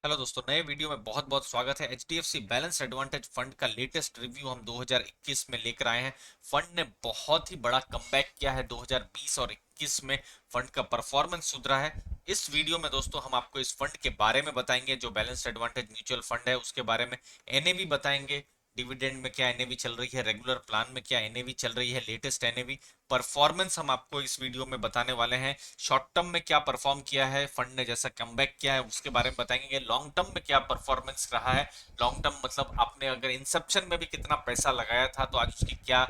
Hello दोस्तों, नए video में बहुत बहुत स्वागत है। एचडीएफसी बैलेंस एडवांटेज फंड का लेटेस्ट रिव्यू हम 2021 में लेकर आए हैं। फंड ने बहुत ही बड़ा कमबैक किया है 2020 और 21 में। फंड का परफॉर्मेंस सुधरा है। इस वीडियो में दोस्तों हम आपको इस फंड के बारे में बताएंगे, जो बैलेंस एडवांटेज म्यूचुअल फंड है उसके बारे में। एनएवी बताएंगे, डिविडेंड में क्या एनएवी चल रही है, रेगुलर प्लान में क्या एनएवी चल रही है, लेटेस्ट एनएवी परफॉर्मेंस हम आपको इस वीडियो में बताने वाले हैं। शॉर्ट टर्म में क्या परफॉर्म किया है फंड ने, जैसा कमबैक किया है उसके बारे में बताएंगे। लॉन्ग टर्म में क्या परफॉर्मेंस रहा है, लॉन्ग टर्म मतलब आपने अगर इंसेप्शन में भी कितना पैसा लगाया था तो आज उसकी क्या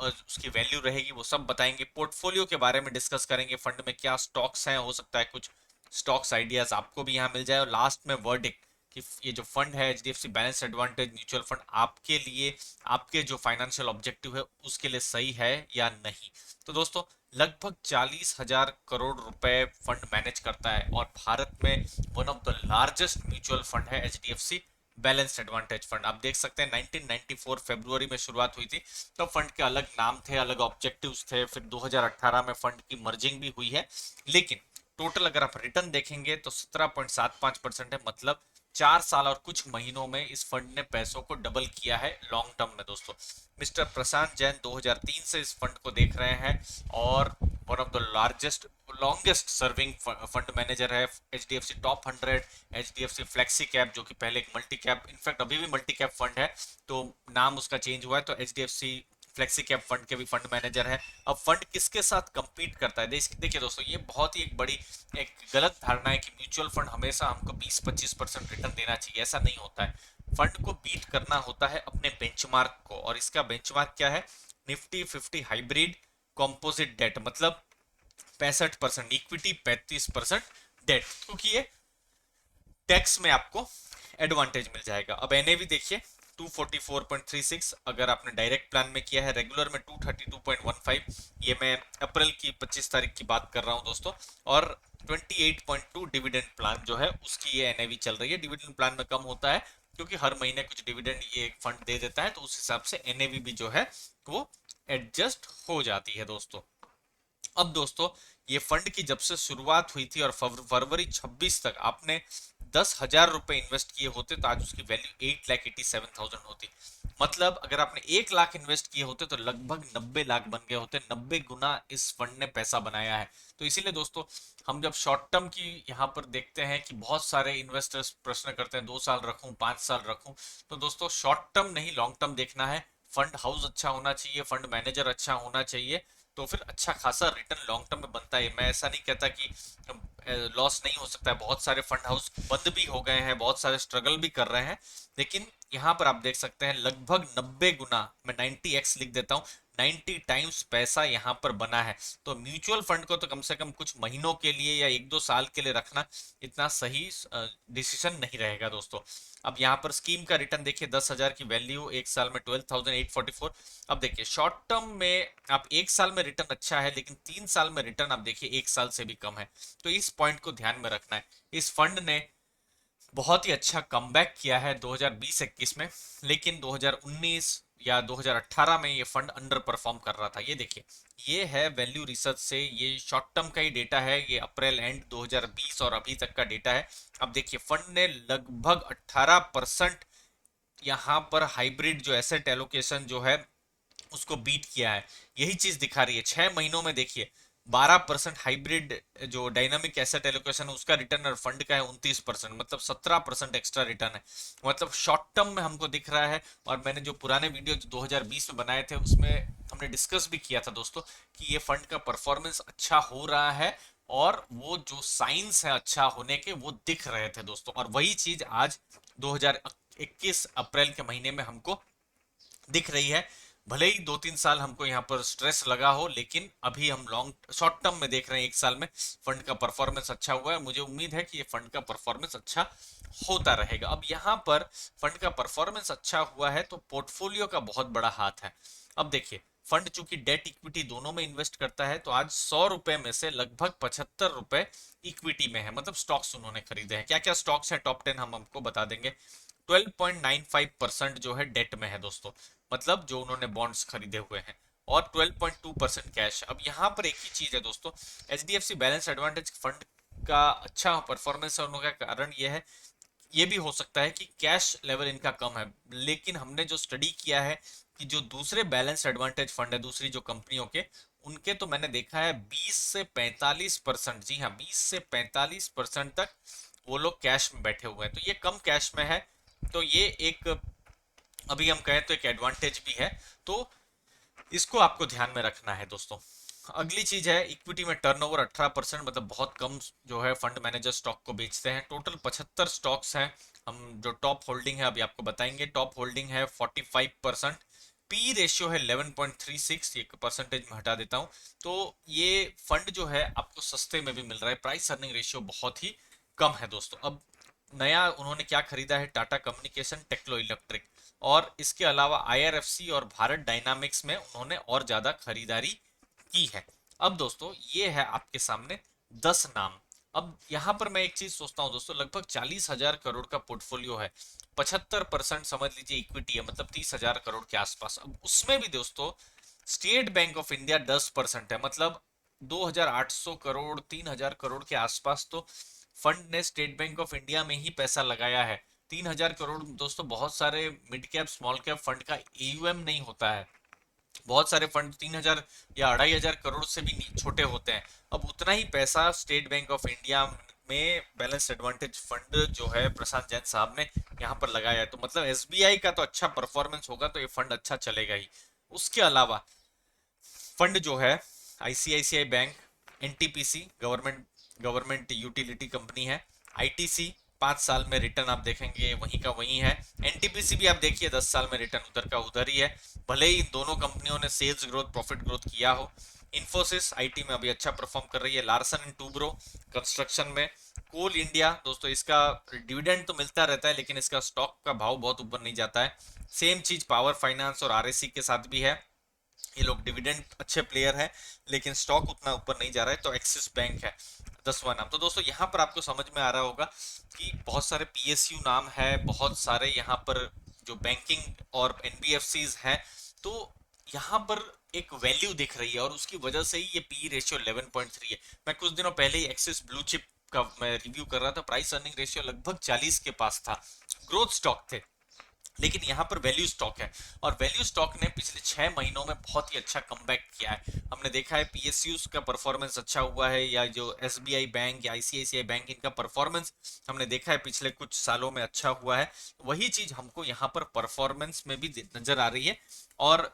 उसकी वैल्यू रहेगी, वो सब बताएंगे। पोर्टफोलियो के बारे में डिस्कस करेंगे, फंड में क्या स्टॉक्स हैं, हो सकता है कुछ स्टॉक्स आइडियाज आपको भी यहाँ मिल जाए। और लास्ट में वर्डिक्ट कि ये जो फंड है HDFC balance advantage mutual fund आपके लिए, आपके जो फाइनेंशियल ऑब्जेक्टिव है उसके लिए सही है या नहीं। तो दोस्तों, लगभग 40,000 करोड़ रुपए फंड मैनेज करता है और भारत में one of the largest mutual fund है एचडीएफसी बैलेंस एडवांटेज फंड। आप देख सकते हैं 1994 फरवरी में शुरुआत हुई थी। तो फंड के अलग नाम थे, अलग ऑब्जेक्टिव्स थे। फिर 2018 में फंड की मर्जिंग भी हुई है। लेकिन टोटल अगर आप रिटर्न देखेंगे तो 17.75% है। मतलब 4 साल और कुछ महीनों में इस फंड ने पैसों को डबल किया है लॉन्ग टर्म में दोस्तों। मिस्टर प्रशांत जैन 2003 से इस फंड को देख रहे हैं और one of the largest longest serving fund manager है। HDFC top 100, HDFC flexi cap जो कि पहले एक मल्टी कैप, इनफैक्ट अभी भी मल्टी कैप फंड है, तो नाम उसका चेंज हुआ है, तो एचडीएफसी फ्लेक्सी कैप फंड के भी फंड मैनेजर है। अब फंड किसके साथ कंपीट करता है, देखिए दोस्तों, ये बहुत ही एक बड़ी एक गलत धारणा है कि म्यूचुअल फंड हमेशा हमको 20-25% रिटर्न देना चाहिए। ऐसा नहीं होता है। फंड को बीट करना होता है अपने बेंचमार्क को, और इसका बेंचमार्क क्या है? निफ्टी 50 हाइब्रिड कॉम्पोजिट डेट, मतलब 65% इक्विटी, 35% डेट, क्योंकि ये टैक्स में आपको एडवांटेज मिल जाएगा। अब एनएवी देखिए 244.36, अगर आपने डायरेक्ट प्लान में किया है, रेगुलर में 232.15। ये मैं अप्रैल की 25 तारीख की बात कर रहा हूं दोस्तों। और 28.2 डिविडेंड प्लान जो है उसकी ये एनएवी चल रही है। डिविडेंड प्लान में कम होता है क्योंकि हर महीने कुछ डिविडेंड ये फंड दे देता है, तो उस हिसाब से एनएवी भी जो है वो एडजस्ट हो जाती है दोस्तों। अब दोस्तों, ये फंड की जब से शुरुआत हुई थी और फरवरी 26 तक आपने 10,000 रुपए इन्वेस्ट किए होते तो आज उसकी वैल्यू 8,87,000 होती। मतलब अगर आपने 1 लाख इन्वेस्ट किए होते तो लगभग 90 लाख बन गए होते। 90 गुना इस फंड ने पैसा बनाया है। तो इसीलिए दोस्तों, हम जब शॉर्ट टर्म की यहाँ पर देखते हैं कि बहुत सारे इन्वेस्टर्स प्रश्न करते हैं 2 साल रखूं, 5 साल रखूं, तो दोस्तों शॉर्ट टर्म नहीं लॉन्ग टर्म देखना है। फंड हाउस अच्छा होना चाहिए, फंड मैनेजर अच्छा होना चाहिए, तो फिर अच्छा खासा रिटर्न लॉन्ग टर्म में बनता है। मैं ऐसा नहीं कहता कि लॉस नहीं हो सकता है। बहुत सारे फंड हाउस बंद भी हो गए हैं, बहुत सारे स्ट्रगल भी कर रहे हैं, लेकिन यहाँ पर आप देख सकते हैं लगभग 90 गुना, मैं 90x लिख देता हूँ, 90 टाइम्स पैसा यहाँ पर बना है। तो म्यूचुअल फंड को तो कम से कम कुछ महीनों के लिए या 1-2 साल के लिए रखना इतना सही डिसीजन नहीं रहेगा दोस्तों। अब यहाँ पर स्कीम का रिटर्न देखिए, 10,000 की वैल्यू, एक साल में 12,844। अब देखिए शॉर्ट टर्म में आप एक साल में रिटर्न अच्छा है, लेकिन 3 साल में रिटर्न आप देखिए एक साल से भी कम है। तो इस पॉइंट को ध्यान में रखना है। इस फंड ने बहुत ही अच्छा कमबैक किया है 2020-21 में, लेकिन 2019 या 2018 में ये फंड अंडर परफॉर्म कर रहा था। ये देखिए, ये है वैल्यू रिसर्च से, ये शॉर्ट टर्म का ही डेटा है, ये अप्रैल एंड 2020 और अभी तक का डेटा है। अब देखिए फंड ने लगभग 18% यहाँ पर हाइब्रिड जो एसेट एलोकेशन जो है उसको बीट किया है। यही चीज दिखा रही है 6 महीनों में। देखिए 12% हाइब्रिड जो डायनामिक एसेट एलोकेशन है उसका रिटर्न, और फंड का है 29%, मतलब 17% एक्स्ट्रा रिटर्न है। मतलब शॉर्ट टर्म में हमको दिख रहा है। और मैंने जो पुराने वीडियो 2020 में बनाए थे उसमें हमने डिस्कस भी किया था दोस्तों कि ये फंड का परफॉर्मेंस अच्छा हो रहा है, और वो जो साइंस है अच्छा होने के वो दिख रहे थे दोस्तों। और वही चीज आज 2021 अप्रैल के महीने में हमको दिख रही है। भले ही 2-3 साल हमको यहाँ पर स्ट्रेस लगा हो, लेकिन अभी हम लॉन्ग शॉर्ट टर्म में देख रहे हैं, एक साल में फंड का परफॉर्मेंस अच्छा हुआ है। मुझे उम्मीद है कि ये फंड का परफॉर्मेंस अच्छा होता रहेगा। अब यहाँ पर फंड का परफॉर्मेंस अच्छा हुआ है तो पोर्टफोलियो का बहुत बड़ा हाथ है। अब देखिए, फंड चूंकि डेट इक्विटी दोनों में इन्वेस्ट करता है, तो आज 100 रुपए में से लगभग 75 रुपए इक्विटी में है, मतलब स्टॉक्स उन्होंने खरीदे हैं। क्या क्या स्टॉक्स हैं टॉप 10 हम आपको बता देंगे। 12.95% जो है डेट में है दोस्तों, मतलब जो उन्होंने बॉन्ड्स खरीदे हुए हैं, और 12.2% कैश। अब यहाँ पर एक ही चीज है दोस्तों, H D F C balance advantage fund का अच्छा परफॉर्मेंस होने का कारण ये है, ये भी हो सकता है कि कैश लेवल इनका कम है, लेकिन हमने जो स्टडी किया है कि जो दूसरे बैलेंस एडवांटेज फंड है दूसरी जो कंपनियों के, उनके तो मैंने देखा है 20 से 45%, जी हाँ 20 से 45% तक वो लोग कैश में बैठे हुए हैं, तो ये कम कैश में है। तो ये एक, अभी हम कहें तो एक एडवांटेज भी है, तो इसको आपको ध्यान में रखना है दोस्तों। अगली चीज है इक्विटी में टर्नओवर 18%, मतलब बहुत कम जो है फंड मैनेजर स्टॉक को बेचते हैं। टोटल 75 स्टॉक्स हैं। हम जो टॉप होल्डिंग है अभी आपको बताएंगे। टॉप होल्डिंग है 45%। पी रेशियो है 11.36, एक परसेंटेज में हटा देता हूं। तो ये फंड जो है आपको सस्ते में भी मिल रहा है, प्राइस अर्निंग रेशियो बहुत ही कम है दोस्तों। अब नया उन्होंने क्या खरीदा है, टाटा कम्युनिकेशन, टेक्नो इलेक्ट्रिक, और इसके अलावा आईआरएफसी और भारत डायनामिक्स में उन्होंने और ज्यादा खरीदारी की है। अब दोस्तों ये है आपके सामने 10 नाम। अब यहां पर मैं एक चीज सोचता हूं दोस्तों, लगभग 40,000 करोड़ का पोर्टफोलियो है, 75% समझ लीजिए इक्विटी है, मतलब 30,000 करोड़ के आसपास। अब उसमें भी दोस्तों स्टेट बैंक ऑफ इंडिया 10% है, मतलब 2,800 करोड़, 3,000 करोड़ के आसपास तो फंड ने स्टेट बैंक ऑफ इंडिया में ही पैसा लगाया है। 3,000 करोड़ दोस्तों बहुत सारे mid cap small cap fund का एयूएम नहीं होता है। बहुत सारे फंड 3,000 या 2,500 करोड़ से भी छोटे होते हैं। अब उतना ही पैसा स्टेट बैंक ऑफ इंडिया में बैलेंस एडवांटेज फंड जो है प्रशांत जैन साहब ने यहाँ पर लगाया है, तो मतलब एसबीआई का तो अच्छा परफॉर्मेंस होगा तो ये फंड अच्छा चलेगा ही। उसके अलावा फंड जो है ICICI bank, NTPC government government utility company है, आईटीसी 5 साल में रिटर्न आप देखेंगे वहीं का वहीं है। एनटीपीसी भी आप देखिए 10 साल में रिटर्न उधर का उधर ही है, भले ही इन दोनों कंपनियों ने सेल्स ग्रोथ प्रॉफिट ग्रोथ किया हो। इन्फोसिस आईटी में अभी अच्छा परफॉर्म कर रही है। लार्सन एंड टूब्रो कंस्ट्रक्शन में। कोल इंडिया दोस्तों इसका डिविडेंड तो मिलता रहता है लेकिन इसका स्टॉक का भाव बहुत ऊपर नहीं जाता है। सेम चीज पावर फाइनेंस और आरएसी के साथ भी है, ये लोग डिविडेंड अच्छे प्लेयर है लेकिन स्टॉक उतना ऊपर नहीं जा रहा है। तो एक्सिस बैंक है 10वां नाम। तो दोस्तों यहाँ पर आपको समझ में आ रहा होगा कि बहुत सारे पीएसयू नाम है, बहुत सारे यहाँ पर जो बैंकिंग और एनबीएफसीज हैं, तो यहाँ पर एक वैल्यू दिख रही है और उसकी वजह से ही ये पी रेशियो 11.3 है। मैं कुछ दिनों पहले ही एक्सिस ब्लू चिप का मैं रिव्यू कर रहा था, प्राइस अर्निंग रेशियो लगभग 40 के पास था। ग्रोथ स्टॉक थे लेकिन यहाँ पर वैल्यू स्टॉक है, और वैल्यू स्टॉक ने पिछले 6 महीनों में बहुत ही अच्छा कमबैक किया है। हमने देखा है पीएसयू का परफॉर्मेंस अच्छा हुआ है, या जो एसबीआई बैंक या आईसीआईसीआई बैंक इनका परफॉर्मेंस हमने देखा है पिछले कुछ सालों में अच्छा हुआ है। वही चीज हमको यहाँ पर परफॉर्मेंस में भी नजर आ रही है, और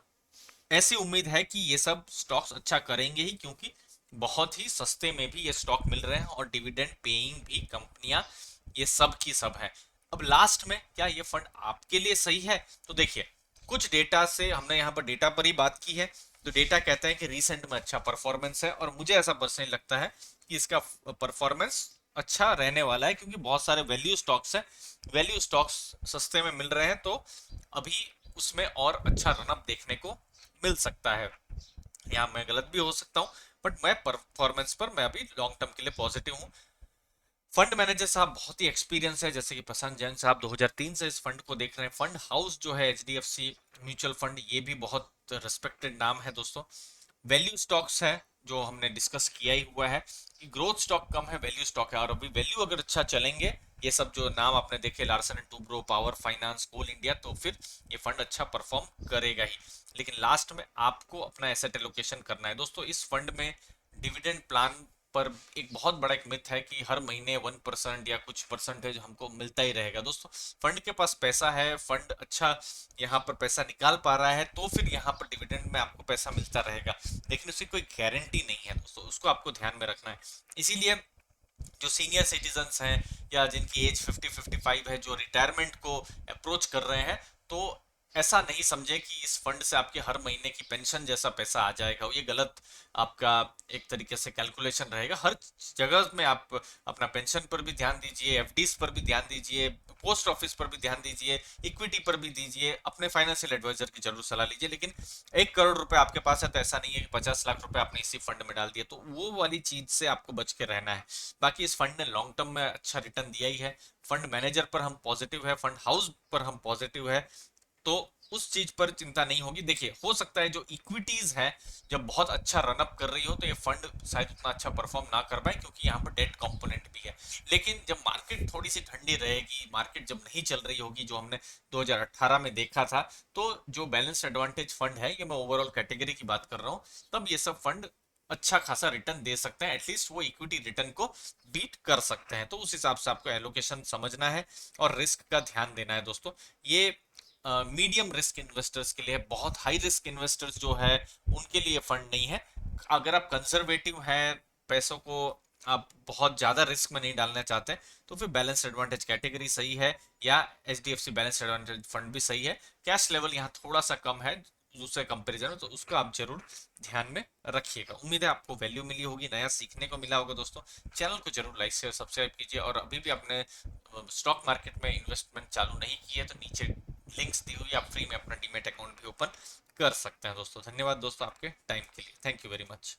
ऐसी उम्मीद है कि ये सब स्टॉक्स अच्छा करेंगे ही, क्योंकि बहुत ही सस्ते में भी ये स्टॉक मिल रहे हैं और डिविडेंड पेइंग भी कंपनियां ये सब की सब है। अब लास्ट में क्या ये फंड आपके लिए सही है, तो देखिए कुछ डेटा से, हमने यहाँ पर डेटा पर ही बात की है, तो डेटा कहता है कि रिसेंट में अच्छा परफॉर्मेंस है, और मुझे ऐसा पर्सनली लगता है कि इसका परफॉर्मेंस अच्छा रहने वाला है, क्योंकि बहुत सारे वैल्यू स्टॉक्स हैं, वैल्यू स्टॉक्स सस्ते में मिल रहे हैं, तो अभी उसमें और अच्छा रनअप देखने को मिल सकता है। यहाँ मैं गलत भी हो सकता हूँ, बट मैं परफॉर्मेंस पर मैं अभी लॉन्ग टर्म के लिए पॉजिटिव हूँ। फंड मैनेजर साहब बहुत ही एक्सपीरियंस है, जैसे कि प्रशांत जैन साहब 2003 से इस फंड को देख रहे हैं। फंड हाउस जो है एचडीएफसी म्यूचुअल फंड, ये भी बहुत रिस्पेक्टेड नाम है दोस्तों। वैल्यू स्टॉक्स है जो हमने डिस्कस किया ही हुआ है कि ग्रोथ स्टॉक कम है, वैल्यू स्टॉक है, और अभी वैल्यू अगर अच्छा चलेंगे, ये सब जो नाम आपने देखे Larsen and Toubro, power finance, Coal India, तो फिर ये फंड अच्छा परफॉर्म करेगा ही। लेकिन लास्ट में आपको अपना एसेट एलोकेशन करना है दोस्तों। इस फंड में डिविडेंड प्लान पर एक बहुत बड़ा एक मिथ है कि हर महीने 1% या कुछ परसेंटेज हमको मिलता ही रहेगा दोस्तों। फंड के पास पैसा है, फंड अच्छा यहाँ पर पैसा निकाल पा रहा है, तो फिर यहाँ पर डिविडेंड में आपको पैसा मिलता रहेगा, लेकिन उसकी कोई गारंटी नहीं है दोस्तों, उसको आपको ध्यान में रखना है। इसीलिए जो सीनियर सिटीजन्स हैं या जिनकी एज 50-55 है, जो रिटायरमेंट को अप्रोच कर रहे हैं, तो ऐसा नहीं समझे कि इस फंड से आपके हर महीने की पेंशन जैसा पैसा आ जाएगा, ये गलत आपका एक तरीके से कैलकुलेशन रहेगा। हर जगह में आप अपना पेंशन पर भी ध्यान दीजिए, एफडीज पर भी ध्यान दीजिए, पोस्ट ऑफिस पर भी ध्यान दीजिए, इक्विटी पर भी दीजिए, अपने फाइनेंशियल एडवाइजर की जरूर सलाह लीजिए। लेकिन 1 करोड़ रुपए आपके पास है तो ऐसा नहीं है कि 50 लाख रुपए आपने इसी फंड में डाल दिया, तो वो वाली चीज से आपको बच के रहना है। बाकी इस फंड ने लॉन्ग टर्म में अच्छा रिटर्न दिया ही है। फंड मैनेजर पर हम पॉजिटिव है, फंड हाउस पर हम पॉजिटिव है, तो उस चीज पर चिंता नहीं होगी। देखिए, हो सकता है जो इक्विटीज है जब बहुत अच्छा रनअप कर रही हो तो ये फंड शायद उतना अच्छा परफॉर्म ना कर पाए, क्योंकि यहाँ पर डेट कंपोनेंट भी है। लेकिन जब मार्केट थोड़ी सी ठंडी रहेगी, मार्केट जब नहीं चल रही होगी, जो हमने 2018 में देखा था, तो जो बैलेंस एडवांटेज फंड है, ये मैं ओवरऑल कैटेगरी की बात कर रहा हूँ, तब ये सब फंड अच्छा खासा रिटर्न दे सकते हैं। एटलीस्ट वो इक्विटी रिटर्न को बीट कर सकते हैं। तो उस हिसाब से आपको एलोकेशन समझना है और रिस्क का ध्यान देना है दोस्तों। ये मीडियम रिस्क इन्वेस्टर्स के लिए है। बहुत हाई रिस्क इन्वेस्टर्स जो है उनके लिए फंड नहीं है। अगर आप कंजर्वेटिव हैं, पैसों को आप बहुत ज्यादा रिस्क में नहीं डालना चाहते, तो फिर बैलेंस एडवांटेज कैटेगरी सही है, या एचडीएफसी बैलेंस एडवांटेज फंड भी सही है। कैश लेवल यहाँ थोड़ा सा कम है दूसरे कंपैरिजन में, तो उसको आप जरूर ध्यान में रखिएगा। उम्मीद है आपको वैल्यू मिली होगी, नया सीखने को मिला होगा दोस्तों। चैनल को जरूर लाइक शेयर सब्सक्राइब कीजिए, और अभी भी आपने स्टॉक मार्केट में इन्वेस्टमेंट चालू नहीं की है तो नीचे लिंक्स दी हुई, आप फ्री में अपना डीमेट अकाउंट भी ओपन कर सकते हैं दोस्तों। धन्यवाद दोस्तों आपके टाइम के लिए। Thank you very much.